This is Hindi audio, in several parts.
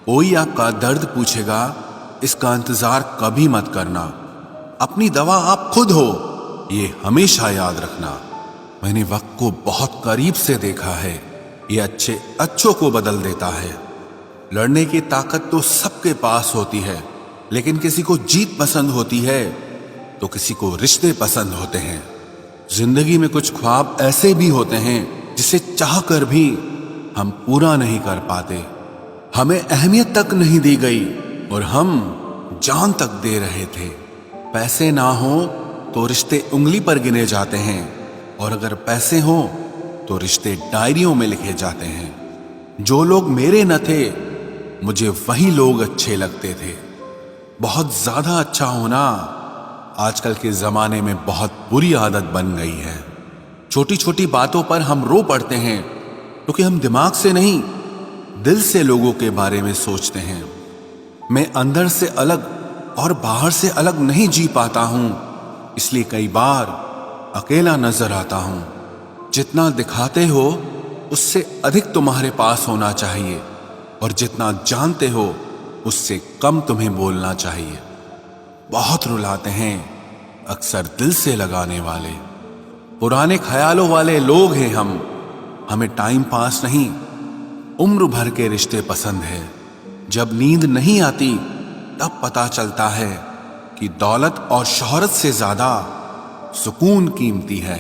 कोई आपका दर्द पूछेगा, इसका इंतजार कभी मत करना। अपनी दवा आप खुद हो, ये हमेशा याद रखना। मैंने वक्त को बहुत करीब से देखा है, ये अच्छे अच्छों को बदल देता है। लड़ने की ताकत तो सबके पास होती है, लेकिन किसी को जीत पसंद होती है तो किसी को रिश्ते पसंद होते हैं। जिंदगी में कुछ ख्वाब ऐसे भी होते हैं जिसे चाह कर भी हम पूरा नहीं कर पाते। हमें अहमियत तक नहीं दी गई और हम जान तक दे रहे थे। पैसे ना हो तो रिश्ते उंगली पर गिने जाते हैं, और अगर पैसे हो तो रिश्ते डायरियों में लिखे जाते हैं। जो लोग मेरे न थे, मुझे वही लोग अच्छे लगते थे। बहुत ज्यादा अच्छा होना आजकल के जमाने में बहुत बुरी आदत बन गई है। छोटी छोटी बातों पर हम रो पड़ते हैं क्योंकि हम दिमाग से नहीं, दिल से लोगों के बारे में सोचते हैं। मैं अंदर से अलग और बाहर से अलग नहीं जी पाता हूं, इसलिए कई बार अकेला नजर आता हूं। जितना दिखाते हो उससे अधिक तुम्हारे पास होना चाहिए, और जितना जानते हो उससे कम तुम्हें बोलना चाहिए। बहुत रुलाते हैं अक्सर दिल से लगाने वाले। पुराने ख्यालों वाले लोग हैं हम। हमें टाइम पास नहीं, उम्र भर के रिश्ते पसंद है। जब नींद नहीं आती तब पता चलता है कि दौलत और शोहरत से ज्यादा सुकून कीमती है।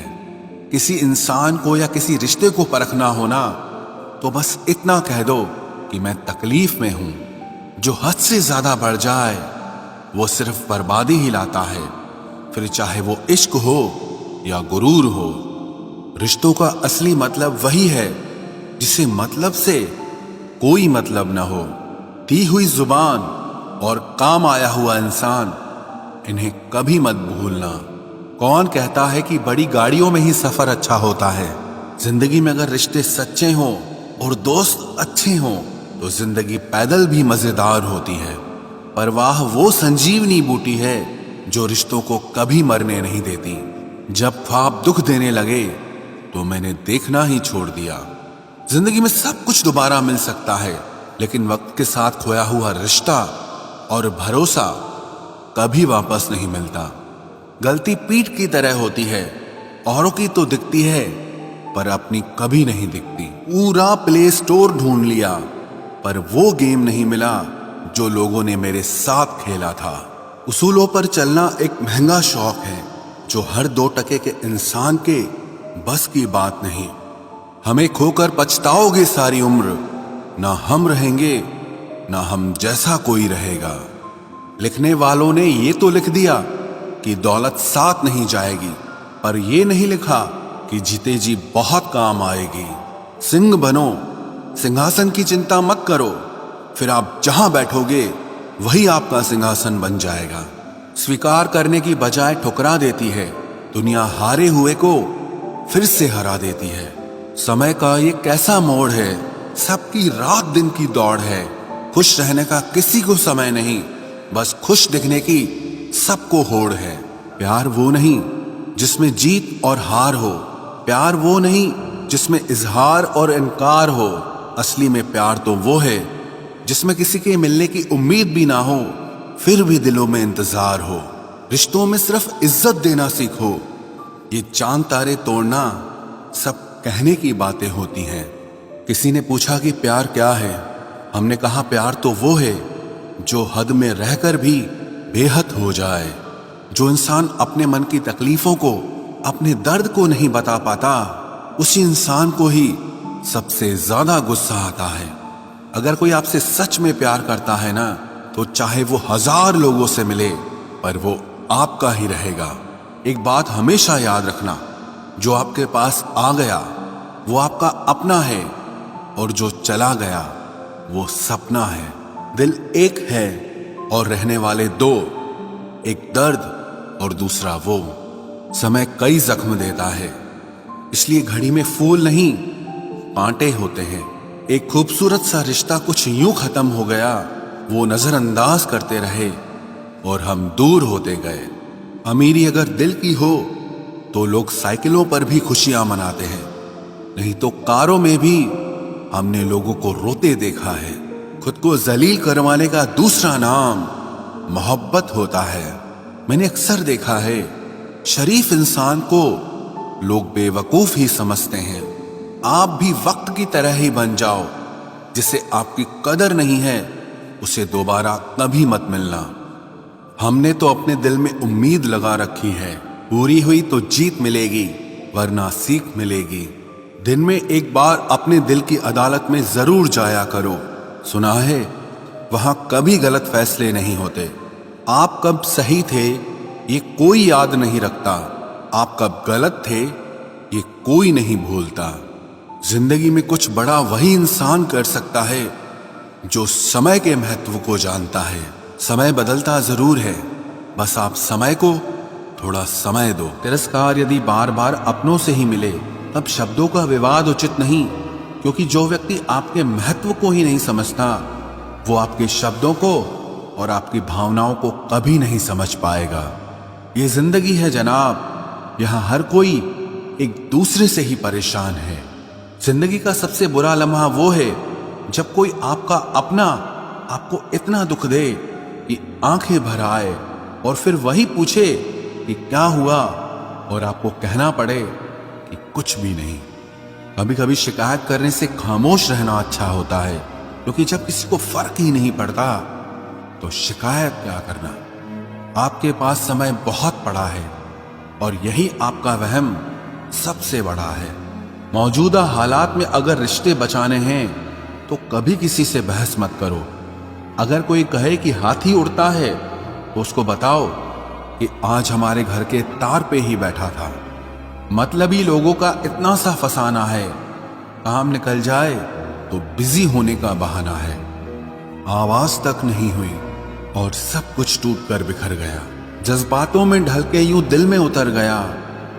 किसी इंसान को या किसी रिश्ते को परखना होना तो बस इतना कह दो कि मैं तकलीफ में हूं। जो हद से ज्यादा बढ़ जाए वो सिर्फ बर्बादी ही लाता है, फिर चाहे वो इश्क हो या गुरूर हो। रिश्तों का असली मतलब वही है जिसे मतलब से कोई मतलब ना हो। दी हुई जुबान और काम आया हुआ इंसान, इन्हें कभी मत भूलना। कौन कहता है कि बड़ी गाड़ियों में ही सफर अच्छा होता है? जिंदगी में अगर रिश्ते सच्चे हों और दोस्त अच्छे हों तो जिंदगी पैदल भी मजेदार होती है। परवाह वो संजीवनी बूटी है जो रिश्तों को कभी मरने नहीं देती। जब ख्वाब दुख देने लगे तो मैंने देखना ही छोड़ दिया। जिंदगी में सब कुछ दोबारा मिल सकता है, लेकिन वक्त के साथ खोया हुआ रिश्ता और भरोसा कभी वापस नहीं मिलता। गलती पीठ की तरह होती है, औरों की तो दिखती है पर अपनी कभी नहीं दिखती। पूरा प्ले स्टोर ढूंढ लिया पर वो गेम नहीं मिला जो लोगों ने मेरे साथ खेला था। उसूलों पर चलना एक महंगा शौक है जो हर 2 टके के इंसान के बस की बात नहीं। हमें खोकर पछताओगे सारी उम्र, ना हम रहेंगे ना हम जैसा कोई रहेगा। लिखने वालों ने ये तो लिख दिया कि दौलत साथ नहीं जाएगी, पर ये नहीं लिखा कि जीते जी बहुत काम आएगी। सिंह बनो, सिंहासन की चिंता मत करो, फिर आप जहां बैठोगे वही आपका सिंहासन बन जाएगा। स्वीकार करने की बजाय ठुकरा देती है। दुनिया हारे हुए को फिर से हरा देती है। समय का ये कैसा मोड़ है, सबकी रात दिन की दौड़ है। खुश रहने का किसी को समय नहीं, बस खुश दिखने की सबको होड़ है। प्यार वो नहीं जिसमें जीत और हार हो, प्यार वो नहीं जिसमें इजहार और इनकार हो। असली में प्यार तो वो है जिसमें किसी के मिलने की उम्मीद भी ना हो, फिर भी दिलों में इंतजार हो। रिश्तों में सिर्फ इज्जत देना सीखो। ये चांद तारे तोड़ना सब कहने की बातें होती हैं। किसी ने पूछा कि प्यार क्या है? हमने कहा प्यार तो वो है जो हद में रहकर भी बेहद हो जाए। जो इंसान अपने मन की तकलीफों को, अपने दर्द को नहीं बता पाता, उसी इंसान को ही सबसे ज्यादा गुस्सा आता है। अगर कोई आपसे सच में प्यार करता है ना, तो चाहे वो 1000 लोगों से मिले पर वो आपका ही रहेगा। एक बात हमेशा याद रखना, जो आपके पास आ गया वो आपका अपना है, और जो चला गया वो सपना है। दिल एक है और रहने वाले 2, एक दर्द और दूसरा वो। समय कई जख्म देता है, इसलिए घड़ी में फूल नहीं कांटे होते हैं। एक खूबसूरत सा रिश्ता कुछ यूं खत्म हो गया, वो नजरअंदाज करते रहे और हम दूर होते गए। अमीरी अगर दिल की हो तो लोग साइकिलों पर भी खुशियां मनाते हैं, नहीं तो कारों में भी हमने लोगों को रोते देखा है। खुद को जलील करवाने का दूसरा नाम मोहब्बत होता है। मैंने अक्सर देखा है, शरीफ इंसान को लोग बेवकूफ ही समझते हैं। आप भी वक्त की तरह ही बन जाओ। जिसे आपकी कदर नहीं है उसे दोबारा कभी मत मिलना। हमने तो अपने दिल में उम्मीद लगा रखी है, पूरी हुई तो जीत मिलेगी वरना सीख मिलेगी। दिन में एक बार अपने दिल की अदालत में जरूर जाया करो। सुना है वहां कभी गलत फैसले नहीं होते। आप कब सही थे ये कोई याद नहीं रखता, आप कब गलत थे ये कोई नहीं भूलता। जिंदगी में कुछ बड़ा वही इंसान कर सकता है जो समय के महत्व को जानता है। समय बदलता जरूर है, बस आप समय को थोड़ा समय दो। तिरस्कार यदि बार बार अपनों से ही मिले तब शब्दों का विवाद उचित नहीं, क्योंकि जो व्यक्ति आपके महत्व को ही नहीं समझता वो आपके शब्दों को और आपकी भावनाओं को कभी नहीं समझ पाएगा। ये जिंदगी है जनाब, यहाँ हर कोई एक दूसरे से ही परेशान है। जिंदगी का सबसे बुरा लम्हा वो है जब कोई आपका अपना आपको इतना दुख दे कि आंखें भर आए और फिर वही पूछे कि क्या हुआ और आपको कहना पड़े कि कुछ भी नहीं। कभी कभी शिकायत करने से खामोश रहना अच्छा होता है, क्योंकि जब किसी को फर्क ही नहीं पड़ता तो शिकायत क्या करना। आपके पास समय बहुत पड़ा है और यही आपका वहम सबसे बड़ा है। मौजूदा हालात में अगर रिश्ते बचाने हैं तो कभी किसी से बहस मत करो। अगर कोई कहे कि हाथी उड़ता है तो उसको बताओ कि आज हमारे घर के तार पे ही बैठा था। मतलबी लोगों का इतना सा फसाना है, काम निकल जाए तो बिजी होने का बहाना है। आवाज तक नहीं हुई और सब कुछ टूट कर बिखर गया। जज्बातों में ढल के यूं दिल में उतर गया,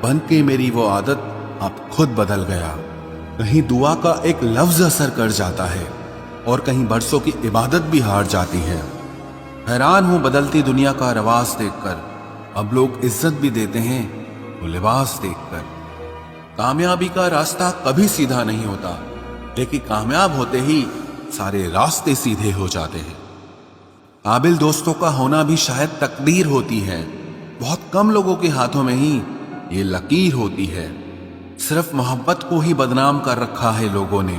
बन के मेरी वो आदत अब खुद बदल गया। कहीं दुआ का एक लफ्ज असर कर जाता है और कहीं बरसों की इबादत भी हार जाती है। हैरान हूं बदलती दुनिया का रवाज देखकर, अब लोग इज्जत भी देते हैं वो लिबास देखकर। कामयाबी का रास्ता कभी सीधा नहीं होता, लेकिन कामयाब होते ही सारे रास्ते सीधे हो जाते हैं। काबिल दोस्तों का होना भी शायद तकदीर होती है। बहुत कम लोगों के हाथों में ही ये लकीर होती है। सिर्फ मोहब्बत को ही बदनाम कर रखा है लोगों ने,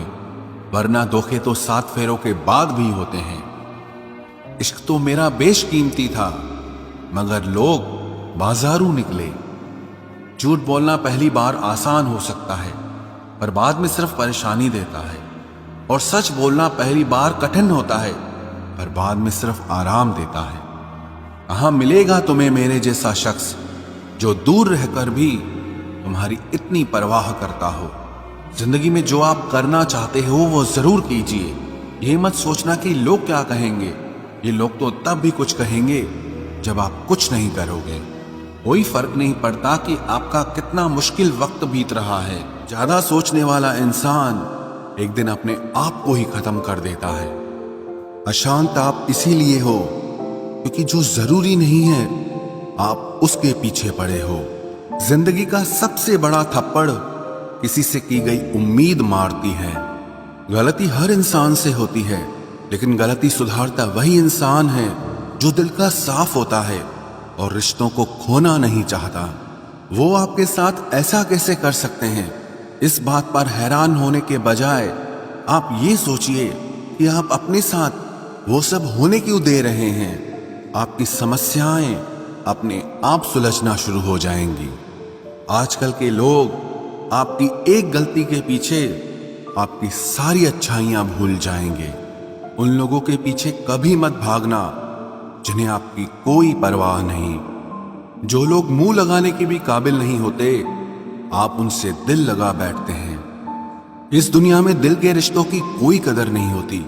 वरना धोखे तो 7 फेरों के बाद भी होते हैं। इश्क तो मेरा बेशकीमती था मगर लोग बाजारू निकले। झूठ बोलना पहली बार आसान हो सकता है पर बाद में सिर्फ परेशानी देता है, और सच बोलना पहली बार कठिन होता है पर बाद में सिर्फ आराम देता है। कहां मिलेगा तुम्हें मेरे जैसा शख्स जो दूर रहकर भी तुम्हारी इतनी परवाह करता हो। जिंदगी में जो आप करना चाहते हो वो जरूर कीजिए। ये मत सोचना कि लोग क्या कहेंगे, ये लोग तो तब भी कुछ कहेंगे जब आप कुछ नहीं करोगे। कोई फर्क नहीं पड़ता कि आपका कितना मुश्किल वक्त बीत रहा है। ज्यादा सोचने वाला इंसान एक दिन अपने आप को ही खत्म कर देता है। अशांत आप इसीलिए हो क्योंकि जो जरूरी नहीं है आप उसके पीछे पड़े हो। जिंदगी का सबसे बड़ा थप्पड़ किसी से की गई उम्मीद मारती है। गलती हर इंसान से होती है, लेकिन गलती सुधारता वही इंसान है जो दिल का साफ होता है और रिश्तों को खोना नहीं चाहता। वो आपके साथ ऐसा कैसे कर सकते हैं, इस बात पर हैरान होने के बजाय आप ये सोचिए कि आप अपने साथ वो सब होने क्यों दे रहे हैं। आपकी समस्याएं अपने आप सुलझना शुरू हो जाएंगी। आजकल के लोग आपकी एक गलती के पीछे आपकी सारी अच्छाइयां भूल जाएंगे। उन लोगों के पीछे कभी मत भागना जिन्हें आपकी कोई परवाह नहीं। जो लोग मुंह लगाने के भी काबिल नहीं होते, आप उनसे दिल लगा बैठते हैं। इस दुनिया में दिल के रिश्तों की कोई कदर नहीं होती,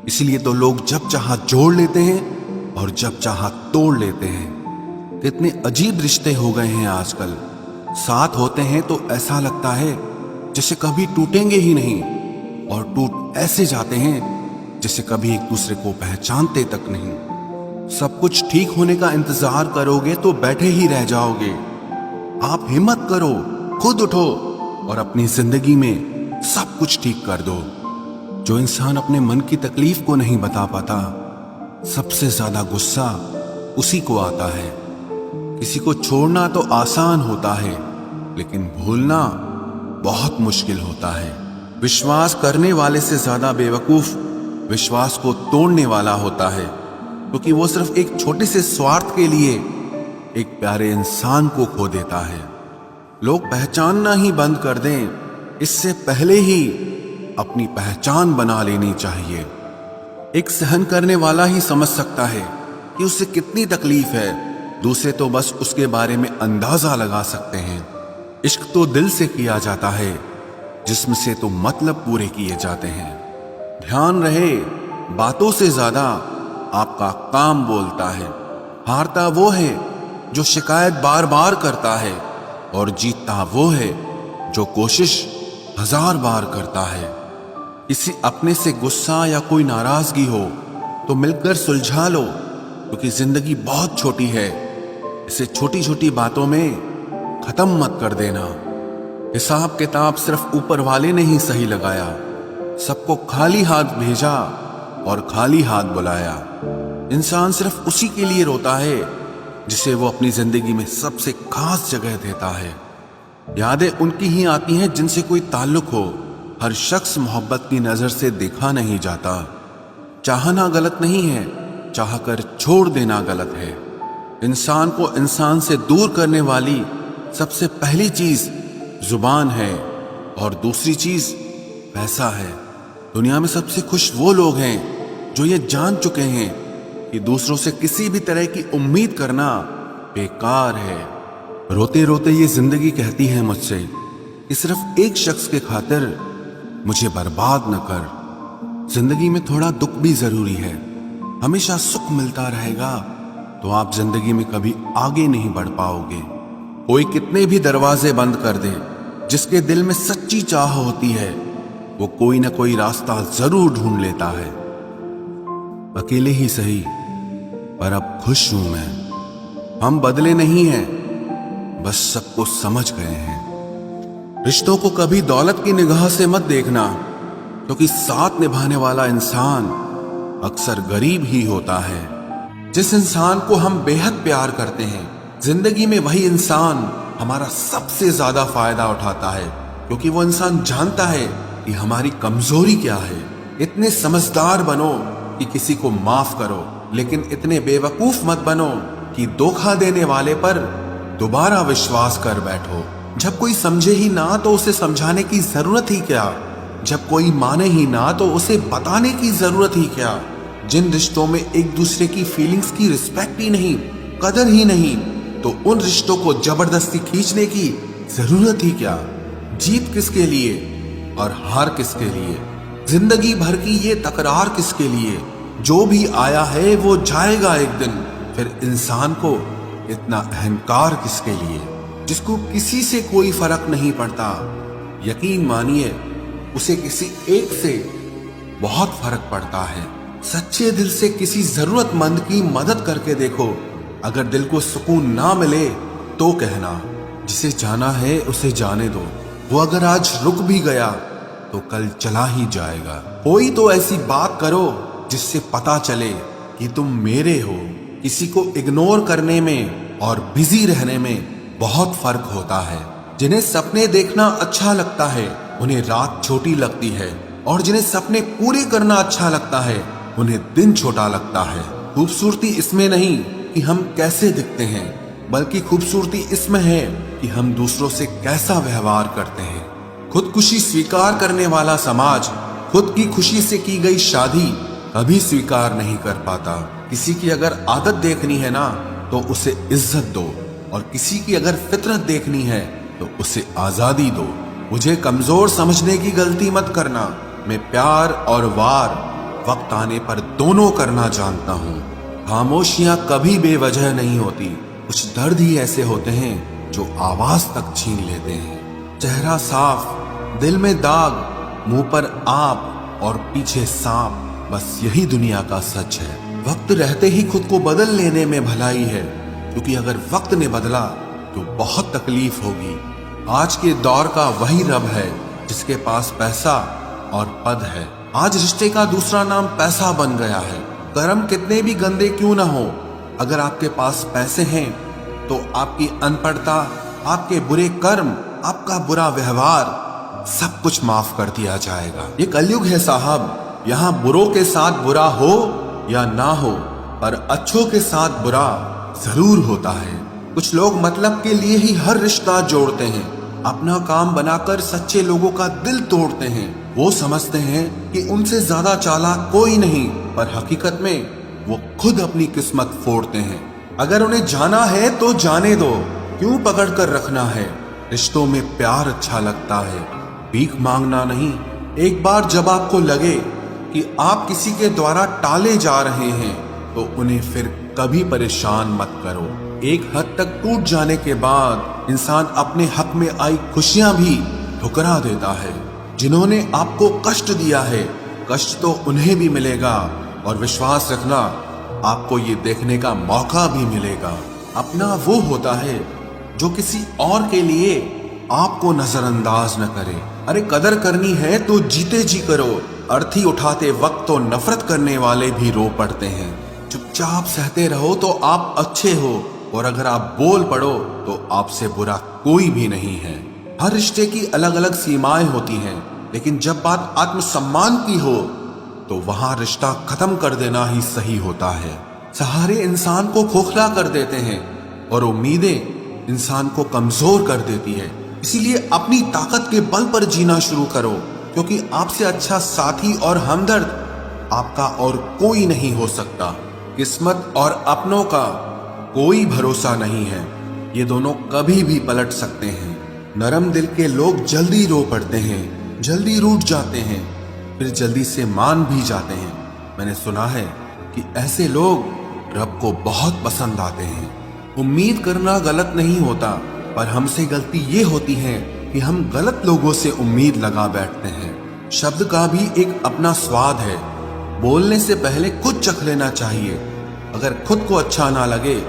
इसलिए तो लोग जब चाहा जोड़ लेते हैं और जब चाहा तोड़ लेते हैं। कितने अजीब रिश्ते हो गए हैं आजकल। साथ होते हैं तो ऐसा लगता है जैसे कभी टूटेंगे ही नहीं, और टूट ऐसे जाते हैं जैसे कभी एक दूसरे को पहचानते तक नहीं। सब कुछ ठीक होने का इंतजार करोगे तो बैठे ही रह जाओगे। आप हिम्मत करो, खुद उठो और अपनी जिंदगी में सब कुछ ठीक कर दो। जो इंसान अपने मन की तकलीफ को नहीं बता पाता, सबसे ज्यादा गुस्सा उसी को आता है। किसी को छोड़ना तो आसान होता है, लेकिन भूलना बहुत मुश्किल होता है। विश्वास करने वाले से ज्यादा बेवकूफ विश्वास को तोड़ने वाला होता है, क्योंकि वो सिर्फ एक छोटे से स्वार्थ के लिए एक प्यारे इंसान को खो देता है। लोग पहचानना ही बंद कर दें, इससे पहले ही अपनी पहचान बना लेनी चाहिए। एक सहन करने वाला ही समझ सकता है कि उसे कितनी तकलीफ है, दूसरे तो बस उसके बारे में अंदाजा लगा सकते हैं। इश्क तो दिल से किया जाता है, जिस्म से तो मतलब पूरे किए जाते हैं। ध्यान रहे, बातों से ज्यादा आपका काम बोलता है। हारता वो है जो शिकायत बार बार करता है, और जीतता वो है जो कोशिश 1000 बार करता है। किसी अपने से गुस्सा या कोई नाराजगी हो तो मिलकर सुलझा लो, क्योंकि जिंदगी बहुत छोटी है। इसे छोटी छोटी बातों में खत्म मत कर देना। हिसाब किताब सिर्फ ऊपर वाले ने ही सही लगाया, सबको खाली हाथ भेजा और खाली हाथ बुलाया। इंसान सिर्फ उसी के लिए रोता है जिसे वो अपनी जिंदगी में सबसे खास जगह देता है। यादें उनकी ही आती हैं जिनसे कोई ताल्लुक हो। हर शख्स मोहब्बत की नजर से देखा नहीं जाता। चाहना गलत नहीं है, चाहकर छोड़ देना गलत है। इंसान को इंसान से दूर करने वाली सबसे पहली चीज जुबान है, और दूसरी चीज पैसा है। दुनिया में सबसे खुश वो लोग हैं जो ये जान चुके हैं कि दूसरों से किसी भी तरह की उम्मीद करना बेकार है। रोते रोते ये जिंदगी कहती है मुझसे कि सिर्फ एक शख्स के खातिर मुझे बर्बाद न कर। जिंदगी में थोड़ा दुख भी जरूरी है। हमेशा सुख मिलता रहेगा तो आप जिंदगी में कभी आगे नहीं बढ़ पाओगे। कोई कितने भी दरवाजे बंद कर दे, जिसके दिल में सच्ची चाह होती है वो कोई ना कोई रास्ता जरूर ढूंढ लेता है। अकेले ही सही, पर अब खुश हूं मैं। हम बदले नहीं हैं, बस सबको समझ गए हैं। रिश्तों को कभी दौलत की निगाह से मत देखना, क्योंकि साथ निभाने वाला इंसान अक्सर गरीब ही होता है। जिस इंसान को हम बेहद प्यार करते हैं, जिंदगी में वही इंसान हमारा सबसे ज्यादा फायदा उठाता है, क्योंकि वो इंसान जानता है कि हमारी कमजोरी क्या है। इतने समझदार बनो कि किसी को माफ करो, लेकिन इतने बेवकूफ मत बनो कि धोखा देने वाले पर दोबारा विश्वास कर बैठो। जब कोई समझे ही ना तो उसे समझाने की जरूरत ही क्या। जब कोई माने ही ना तो उसे बताने की जरूरत ही क्या। जिन रिश्तों में एक दूसरे की फीलिंग्स की रिस्पेक्ट ही नहीं, कदर ही नहीं, तो उन रिश्तों को जबरदस्ती खींचने की जरूरत ही क्या। जीत किसके लिए और हार किसके लिए? जिंदगी भर की ये तकरार किसके लिए? जो भी आया है वो जाएगा एक दिन। फिर इंसान को इतना अहंकार किसके लिए, जिसको किसी से कोई फर्क नहीं पड़ता? यकीन मानिए, उसे किसी एक से बहुत फर्क पड़ता है। सच्चे दिल से किसी जरूरतमंद की मदद करके देखो। अगर दिल को सुकून ना मिले तो कहना, जिसे जाना है उसे जाने दो। वो अगर आज रुक भी गया तो कल चला ही जाएगा। कोई तो ऐसी बात करो जिससे पता चले कि तुम मेरे हो। किसी को इग्नोर करने में और बिजी रहने में बहुत फर्क होता है। जिन्हें सपने देखना अच्छा लगता है उन्हें रात छोटी लगती है, और जिन्हें सपने पूरे करना अच्छा लगता है उन्हें दिन छोटा लगता है। खूबसूरती इसमें नहीं कि हम कैसे दिखते हैं, बल्कि खूबसूरती इसमें है कि हम दूसरों से कैसा व्यवहार करते हैं। खुदकुशी स्वीकार करने वाला समाज खुद की खुशी से की गई शादी कभी स्वीकार नहीं कर पाता। किसी की अगर आदत देखनी है ना तो उसे इज्जत दो, और किसी की अगर फितरत देखनी है तो उसे आजादी दो। मुझे कमजोर समझने की गलती मत करना। मैं प्यार और वार वक्त आने पर दोनों करना जानता हूँ। खामोशियां कभी बेवजह नहीं होती। कुछ दर्द ही ऐसे होते हैं जो आवाज तक छीन लेते हैं। चेहरा साफ, दिल में दाग, मुंह पर आप और पीछे सांप, बस यही दुनिया का सच है। वक्त रहते ही खुद को बदल लेने में भलाई है, क्योंकि अगर वक्त ने बदला तो बहुत तकलीफ होगी। आज के दौर का वही रब है जिसके पास पैसा और पद है, आज रिश्ते का दूसरा नाम पैसा बन गया है। कर्म कितने भी गंदे क्यों ना हो, अगर आपके पास पैसे हैं तो आपकी अनपढ़ता, आपके बुरे कर्म, आपका बुरा व्यवहार सब कुछ माफ कर दिया जाएगा। ये कलयुग है साहब, यहाँ बुरों के साथ बुरा हो या ना हो, पर अच्छों के साथ बुरा जरूर होता है। कुछ लोग मतलब के लिए ही हर रिश्ता जोड़ते हैं, अपना काम बनाकर सच्चे लोगों का दिल तोड़ते हैं। वो समझते हैं कि उनसे ज्यादा चालाक कोई नहीं, पर हकीकत में वो खुद अपनी किस्मत फोड़ते हैं। अगर उन्हें जाना है तो जाने दो, क्यों पकड़ कर रखना है। रिश्तों में प्यार अच्छा लगता है, भीख मांगना नहीं। एक बार जब आपको लगे कि आप किसी के द्वारा टाले जा रहे हैं तो उन्हें फिर कभी परेशान मत करो। एक हद तक टूट जाने के बाद इंसान अपने हक में आई खुशियां भी ठुकरा देता है। जिन्होंने आपको कष्ट दिया है, कष्ट तो उन्हें भी मिलेगा, और विश्वास रखना आपको ये देखने का मौका भी मिलेगा। अपना वो होता है जो किसी और के लिए आपको नजरअंदाज न करे। अरे कदर करनी है तो जीते जी करो। अर्थी उठाते वक्त तो नफरत करने वाले भी रो पड़ते हैं। चुपचाप सहते रहो तो आप अच्छे हो, और अगर आप बोल पड़ो तो आपसे बुरा कोई भी नहीं है। हर रिश्ते की अलग अलग सीमाएं होती हैं, लेकिन जब बात आत्मसम्मान की हो तो वहां रिश्ता खत्म कर देना ही सही होता है। सहारे इंसान को खोखला कर देते हैं और उम्मीदें इंसान को कमजोर कर देती है। इसीलिए अपनी ताकत के बल पर जीना शुरू करो, क्योंकि आपसे अच्छा साथी और हमदर्द आपका और कोई नहीं हो सकता। किस्मत और अपनों का कोई भरोसा नहीं है, ये दोनों कभी भी पलट सकते हैं। नरम दिल के लोग जल्दी रो पड़ते हैं, जल्दी रूठ जाते हैं, फिर जल्दी से मान भी जाते हैं। मैंने सुना है कि ऐसे लोग रब को बहुत पसंद आते हैं। उम्मीद करना गलत नहीं होता, पर हमसे गलती ये होती है कि हम गलत लोगों से उम्मीद लगा बैठते हैं। शब्द का भी एक अपना स्वाद है, बोलने से पहले खुद चख लेना चाहिए। अगर खुद को अच्छा ना लगे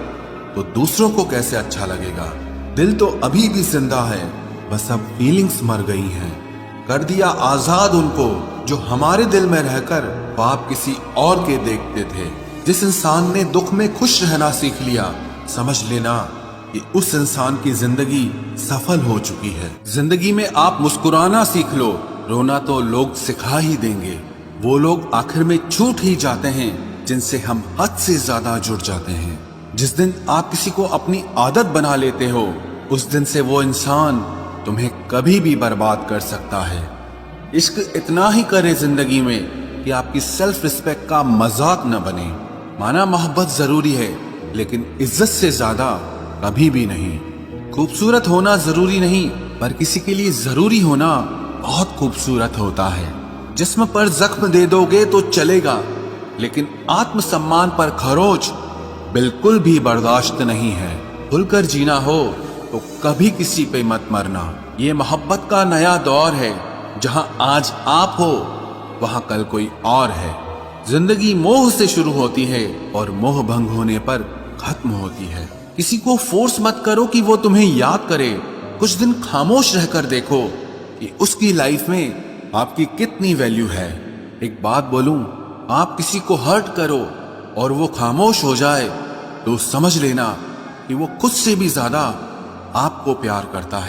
तो दूसरों को कैसे अच्छा लगेगा। दिल तो अभी भी जिंदा है, बस अब फीलिंग्स मर गई हैं। कर दिया आजाद उनको जो हमारे दिल में रहकर ख्वाब किसी और के देखते थे। जिस इंसान ने दुख में खुश रहना सीख लिया, समझ लेना कि उस इंसान की जिंदगी सफल हो चुकी है। जिंदगी में आप मुस्कुराना सीख लो, रोना तो लोग सिखा ही देंगे। वो लोग आखिर में छूट ही जाते हैं जिनसे हम हद से ज्यादा जुड़ जाते हैं। जिस दिन आप किसी को अपनी आदत बना लेते हो, उस दिन से वो इंसान तुम्हें कभी भी बर्बाद कर सकता है। इश्क इतना ही करे जिंदगी में कि आपकी सेल्फ रिस्पेक्ट का मजाक न बने। माना मोहब्बत जरूरी है, लेकिन इज्जत से ज्यादा कभी भी नहीं। खूबसूरत होना जरूरी नहीं, पर किसी के लिए जरूरी होना बहुत खूबसूरत होता है। जिस्म पर जख्म दे दोगे तो चलेगा, लेकिन आत्मसम्मान पर खरोच बिल्कुल भी बर्दाश्त नहीं है। खुलकर जीना हो तो कभी किसी पे मत मरना। ये मोहब्बत का नया दौर है, जहां आज आप हो वहां कल कोई और है। जिंदगी मोह से शुरू होती है और मोह भंग होने पर खत्म होती है। किसी को फोर्स मत करो कि वो तुम्हें याद करे। कुछ दिन खामोश रहकर देखो कि उसकी लाइफ में आपकी कितनी वैल्यू है। एक बात बोलूं, आप किसी को हर्ट करो और वो खामोश हो जाए तो समझ लेना कि वो खुद से भी ज्यादा आपको प्यार करता है।